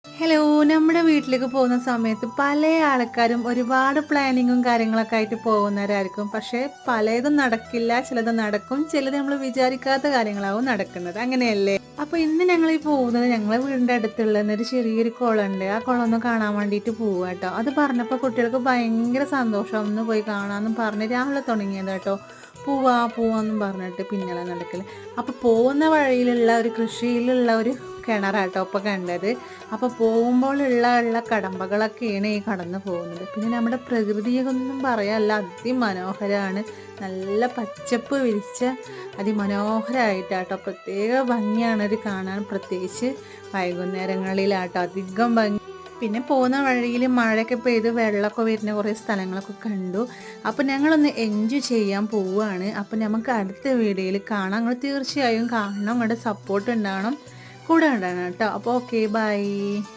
Hello, നമ്മുടെ വീട്ടിലേക്ക് പോകുന്ന സമയത്ത് പല ആൾക്കാരും ഒരുപാട് പ്ലാനിങ്ങും കാര്യങ്ങളൊക്കെ ആയിട്ട് പോകുന്നവരായിരിക്കും. പക്ഷേ പലതും നടക്കില്ല, ചിലത് നടക്കും, ചിലത് നമ്മൾ വിചാരിക്കാത്ത കാര്യങ്ങളാവും നടക്കുന്നത്. അങ്ങനെയല്ലേ? അപ്പോൾ ഇന്ന് ഞങ്ങൾ ഈ പോകുന്നത് ഞങ്ങളെ വീടിൻ്റെ അടുത്തുള്ള ഒരു ചെറിയൊരു കുളമുണ്ട്. ആ കുളം ഒന്ന് കാണാൻ വേണ്ടിയിട്ട് പോവുക കേട്ടോ. അത് പറഞ്ഞപ്പോൾ കുട്ടികൾക്ക് ഭയങ്കര സന്തോഷം. ഒന്ന് പോയി കാണാമെന്നും പറഞ്ഞ് രാവിലെ തുടങ്ങിയത് കേട്ടോ. പോവാന്നും പറഞ്ഞിട്ട് പിന്നാലെ നടക്കൽ. അപ്പോൾ പോകുന്ന വഴിയിലുള്ള ഒരു കൃഷിയിലുള്ള ഒരു കിണറാട്ടോ ഇപ്പോൾ കണ്ടത്. അപ്പോൾ പോകുമ്പോഴുള്ള കടമ്പകളൊക്കെയാണ് ഈ കടന്നു പോകുന്നത്. പിന്നെ നമ്മുടെ പ്രകൃതിയൊന്നും പറയാനല്ല, അതിമനോഹരമാണ്. നല്ല പച്ചപ്പ് വിരിച്ച അതിമനോഹരമായിട്ടാട്ടോ. പ്രത്യേക ഭംഗിയാണ് ഇത് കാണാൻ, പ്രത്യേകിച്ച് വൈകുന്നേരങ്ങളിലാട്ടോ അധികം ഭംഗി. പിന്നെ പോകുന്ന വഴിയിൽ മഴയൊക്കെ പെയ്ത് വെള്ളമൊക്കെ വരുന്ന കുറേ സ്ഥലങ്ങളൊക്കെ കണ്ടു. അപ്പോൾ ഞങ്ങളൊന്ന് എൻജോയ് ചെയ്യാൻ പോവുകയാണ്. അപ്പോൾ നമുക്ക് അടുത്ത വീഡിയോയിൽ കാണാം. നിങ്ങൾ തീർച്ചയായും കാണണം, നിങ്ങളുടെ സപ്പോർട്ട് ഉണ്ടാവണം, കൂടെ ഉണ്ടാകണം കേട്ടോ. അപ്പോൾ ഓക്കെ, ബൈ.